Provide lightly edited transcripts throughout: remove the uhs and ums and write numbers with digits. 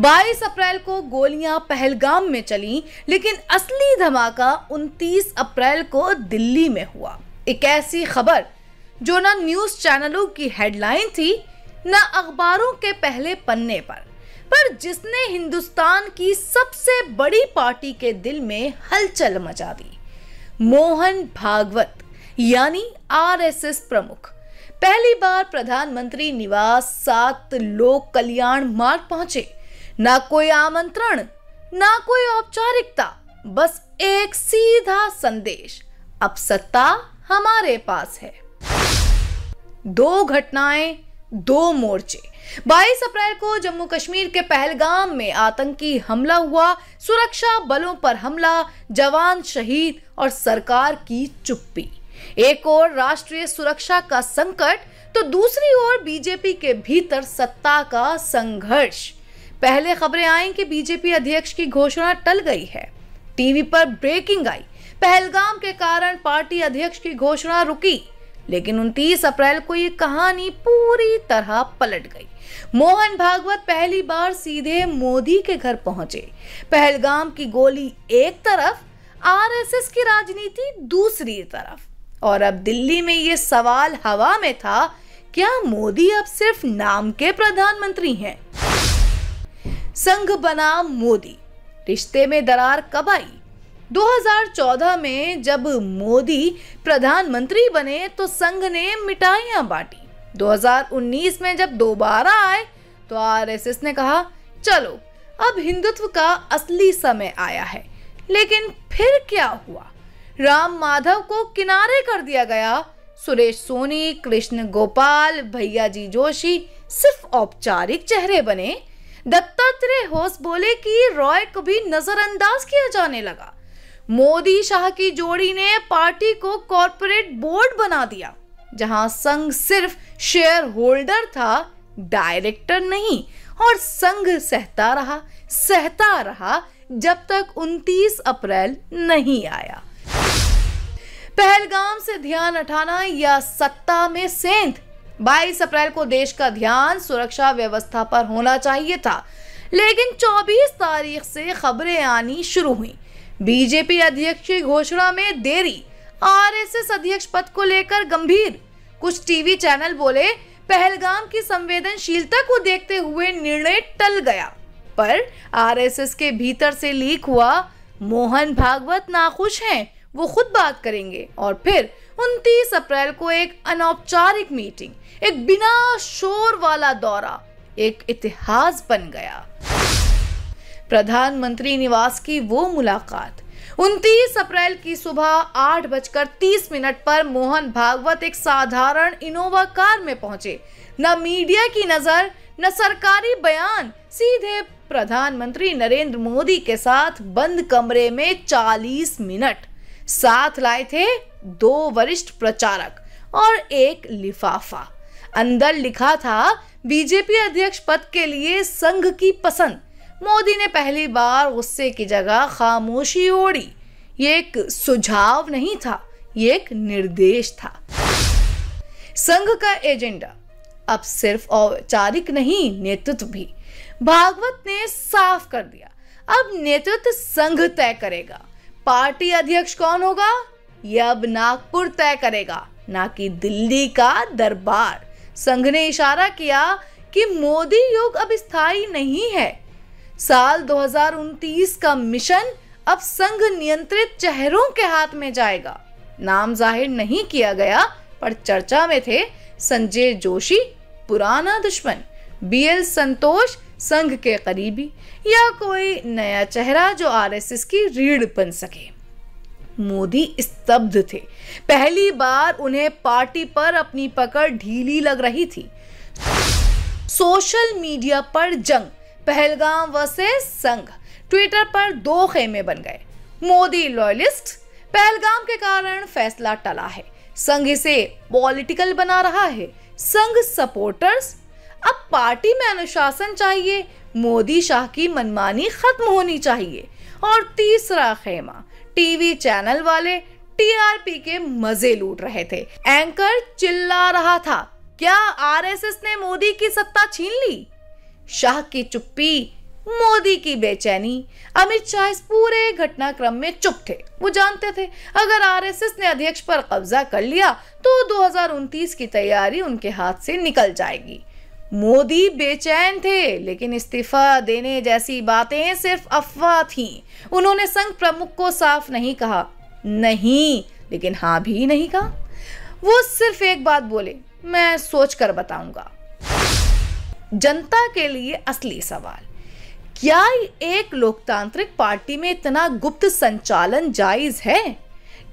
22 अप्रैल को गोलियां पहलगाम में चली, लेकिन असली धमाका 29 अप्रैल को दिल्ली में हुआ। एक ऐसी खबर जो ना न्यूज चैनलों की हेडलाइन थी, ना अखबारों के पहले पन्ने पर जिसने हिंदुस्तान की सबसे बड़ी पार्टी के दिल में हलचल मचा दी। मोहन भागवत यानी आरएसएस प्रमुख पहली बार प्रधानमंत्री निवास 7 लोक कल्याण मार्ग पहुंचे। ना कोई आमंत्रण, ना कोई औपचारिकता, बस एक सीधा संदेश, अब सत्ता हमारे पास है। 2 घटनाएं, 2 मोर्चे। 22 अप्रैल को जम्मू कश्मीर के पहलगाम में आतंकी हमला हुआ, सुरक्षा बलों पर हमला, जवान शहीद और सरकार की चुप्पी। एक ओर राष्ट्रीय सुरक्षा का संकट तो दूसरी ओर बीजेपी के भीतर सत्ता का संघर्ष। पहले खबरें आई कि बीजेपी अध्यक्ष की घोषणा टल गई है। टीवी पर ब्रेकिंग आई, पहलगाम के कारण पार्टी अध्यक्ष की घोषणा रुकी। लेकिन 29 अप्रैल को ये कहानी पूरी तरह पलट गई। मोहन भागवत पहली बार सीधे मोदी के घर पहुंचे। पहलगाम की गोली एक तरफ, आरएसएस की राजनीति दूसरी तरफ। और अब दिल्ली में ये सवाल हवा में था, क्या मोदी अब सिर्फ नाम के प्रधानमंत्री हैं? संघ बना मोदी, रिश्ते में दरार कब आई? 2014 में जब मोदी प्रधानमंत्री बने तो संघ ने मिठाइयां बांटी। 2019 में जब दोबारा आए तो आरएसएस ने कहा, चलो अब हिंदुत्व का असली समय आया है। लेकिन फिर क्या हुआ? राम माधव को किनारे कर दिया गया। सुरेश सोनी, कृष्ण गोपाल, भैयाजी जोशी सिर्फ औपचारिक चेहरे बने। दत्तात्रेय होस बोले कि रॉय को भी नजरअंदाज किया जाने लगा। मोदी शाह की जोड़ी ने पार्टी को कॉर्पोरेट बोर्ड बना दिया, जहां संघ सिर्फ शेयर होल्डर था, डायरेक्टर नहीं। और संघ सहता रहा जब तक 29 अप्रैल नहीं आया। पहलगाम से ध्यान हटाना या सत्ता में सेंध? 22 अप्रैल को देश का ध्यान सुरक्षा व्यवस्था पर होना चाहिए था, लेकिन 24 तारीख से खबरें आनी शुरू हुई। बीजेपी अध्यक्ष की घोषणा में देरी, आरएसएस अध्यक्ष पद को लेकर गंभीर। कुछ टीवी चैनल बोले पहलगाम की संवेदनशीलता को देखते हुए निर्णय टल गया, पर आरएसएस के भीतर से लीक हुआ, मोहन भागवत नाखुश हैं, वो खुद बात करेंगे। और फिर 29 अप्रैल को एक अनौपचारिक मीटिंग, एक बिना शोर वाला दौरा, एक इतिहास बन गया। प्रधानमंत्री निवास की वो मुलाकात। 29 अप्रैल की सुबह 8:30 पर मोहन भागवत एक साधारण इनोवा कार में पहुंचे। न मीडिया की नजर, न सरकारी बयान, सीधे प्रधानमंत्री नरेंद्र मोदी के साथ बंद कमरे में 40 मिनट। साथ लाए थे 2 वरिष्ठ प्रचारक और एक लिफाफा। अंदर लिखा था, बीजेपी अध्यक्ष पद के लिए संघ की पसंद। मोदी ने पहली बार गुस्से की जगह खामोशी ओढ़ी। ये एक सुझाव नहीं था, ये एक निर्देश था। संघ का एजेंडा अब सिर्फ औपचारिक नहीं, नेतृत्व भी। भागवत ने साफ कर दिया, अब नेतृत्व संघ तय करेगा। पार्टी अध्यक्ष कौन होगा, यह अब नागपुर तय करेगा, ना कि दिल्ली का दरबार। संघ ने इशारा किया कि मोदी युग अब स्थायी नहीं है। साल 2029 का मिशन अब संघ नियंत्रित चेहरों के हाथ में जाएगा। नाम जाहिर नहीं किया गया, पर चर्चा में थे संजय जोशी, पुराना दुश्मन, बीएल संतोष, संघ के करीबी, या कोई नया चेहरा जो आरएसएस की रीढ़ बन सके। मोदी स्तब्ध थे। पहली बार उन्हें पार्टी पर अपनी पकड़ ढीली लग रही थी। सोशल मीडिया पर जंग, पहलगाम वर्सेस संघ। ट्विटर पर 2 खेमे बन गए। मोदी लॉयलिस्ट, पहलगाम के कारण फैसला टला है, संघ इसे पॉलिटिकल बना रहा है। संघ सपोर्टर्स, अब पार्टी में अनुशासन चाहिए, मोदी शाह की मनमानी खत्म होनी चाहिए। और तीसरा खेमा, टीवी चैनल वाले टीआरपी के मजे लूट रहे थे। एंकर चिल्ला रहा था, क्या आरएसएस ने मोदी की सत्ता छीन ली? शाह की चुप्पी मोदी की बेचैनी। अमित शाह इस पूरे घटनाक्रम में चुप थे। वो जानते थे अगर आरएसएस ने अध्यक्ष पर कब्जा कर लिया तो 2029 की तैयारी उनके हाथ से निकल जाएगी। मोदी बेचैन थे, लेकिन इस्तीफा देने जैसी बातें सिर्फ अफवाह थीं। उन्होंने संघ प्रमुख को साफ नहीं कहा नहीं, लेकिन हाँ भी नहीं कहा। वो सिर्फ एक बात बोले, मैं सोचकर बताऊंगा। जनता के लिए असली सवाल, क्या एक लोकतांत्रिक पार्टी में इतना गुप्त संचालन जायज है?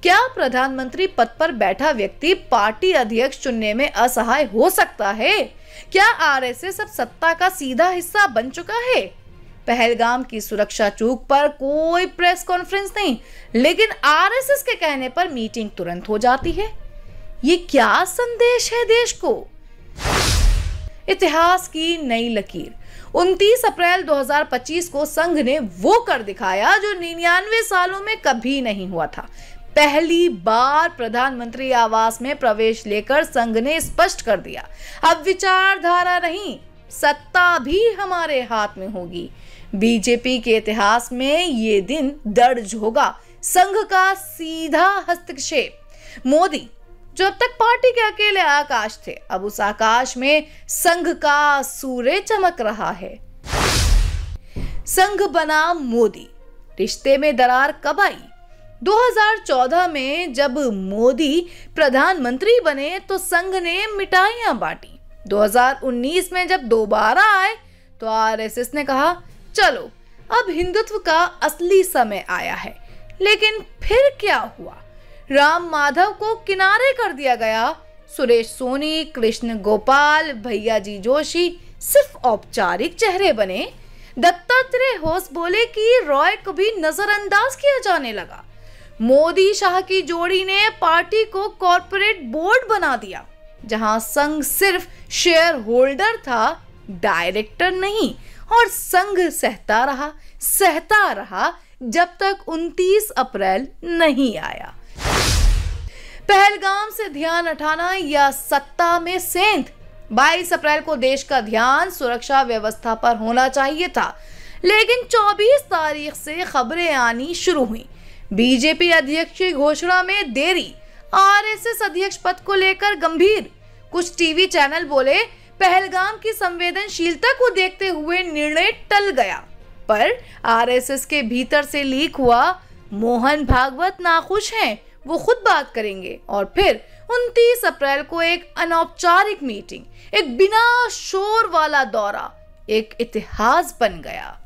क्या प्रधानमंत्री पद पर बैठा व्यक्ति पार्टी अध्यक्ष चुनने में असहाय हो सकता है? क्या आरएसएस अब सत्ता का सीधा हिस्सा बन चुका है? पहलगाम की सुरक्षा चूक पर कोई प्रेस कॉन्फ्रेंस नहीं, लेकिन आरएसएस के कहने पर मीटिंग तुरंत हो जाती है। ये क्या संदेश है देश को? इतिहास की नई लकीर। 29 अप्रैल 2025 को संघ ने वो कर दिखाया जो 99 सालों में कभी नहीं हुआ था। पहली बार प्रधानमंत्री आवास में प्रवेश लेकर संघ ने स्पष्ट कर दिया, अब विचारधारा नहीं, सत्ता भी हमारे हाथ में होगी। बीजेपी के इतिहास में ये दिन दर्ज होगा, संघ का सीधा हस्तक्षेप। मोदी जो अब तक पार्टी के अकेले आकाश थे, अब उस आकाश में संघ का सूर्य चमक रहा है। संघ बना मोदी। रिश्ते में दरार कब आई? 2014 में जब मोदी प्रधानमंत्री बने तो संघ ने मिठाइयां बांटी। 2019 में जब दोबारा आए तो आरएसएस ने कहा चलो अब हिंदुत्व का असली समय आया है। लेकिन फिर क्या हुआ? राम माधव को किनारे कर दिया गया। सुरेश सोनी, कृष्ण गोपाल, भैयाजी जोशी सिर्फ औपचारिक चेहरे बने। दत्तात्रेय होस बोले कि रॉय को भी नजरअंदाज किया जाने लगा। मोदी शाह की जोड़ी ने पार्टी को कॉर्पोरेट बोर्ड बना दिया, जहां संघ सिर्फ शेयर होल्डर था, डायरेक्टर नहीं। और संघ सहता रहा जब तक 29 अप्रैल नहीं आया। पहलगाम से ध्यान हटाना या सत्ता में सेंध? 22 अप्रैल को देश का ध्यान सुरक्षा व्यवस्था पर होना चाहिए था, लेकिन 24 तारीख से खबरें आनी शुरू हुई। बीजेपी अध्यक्ष की घोषणा में देरी, आरएसएस अध्यक्ष पद को लेकर गंभीर। कुछ टीवी चैनल बोले पहलगाम की संवेदनशीलता को देखते हुए निर्णय टल गया, पर आरएसएस के भीतर से लीक हुआ मोहन भागवत नाखुश हैं, वो खुद बात करेंगे। और फिर 29 अप्रैल को एक अनौपचारिक मीटिंग, एक बिना शोर वाला दौरा, एक इतिहास बन गया।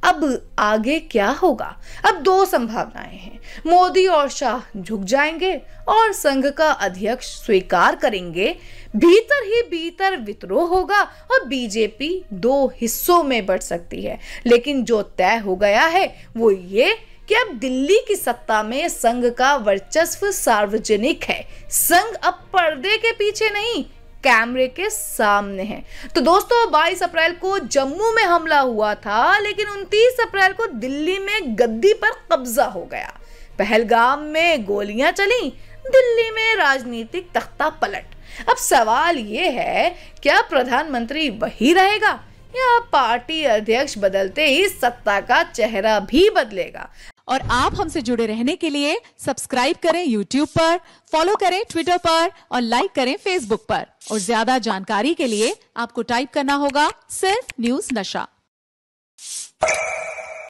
अब आगे क्या होगा? अब दो संभावनाएं हैं, मोदी और शाह झुक जाएंगे और संघ का अध्यक्ष स्वीकार करेंगे। भीतर ही भीतर विद्रोह होगा और बीजेपी दो हिस्सों में बढ़ सकती है। लेकिन जो तय हो गया है वो ये कि अब दिल्ली की सत्ता में संघ का वर्चस्व सार्वजनिक है। संघ अब पर्दे के पीछे नहीं, कैमरे के सामने है। तो दोस्तों 22 अप्रैल को जम्मू में हमला हुआ था, लेकिन 29 अप्रैल को दिल्ली में गद्दी पर कब्जा हो गया। पहलगाम में गोलियां चली, दिल्ली में राजनीतिक तख्ता पलट। अब सवाल ये है, क्या प्रधानमंत्री वही रहेगा या पार्टी अध्यक्ष बदलते ही सत्ता का चेहरा भी बदलेगा? और आप हमसे जुड़े रहने के लिए सब्सक्राइब करें YouTube पर, फॉलो करें Twitter पर और लाइक करें Facebook पर। और ज्यादा जानकारी के लिए आपको टाइप करना होगा सिर्फ न्यूज़ नशा।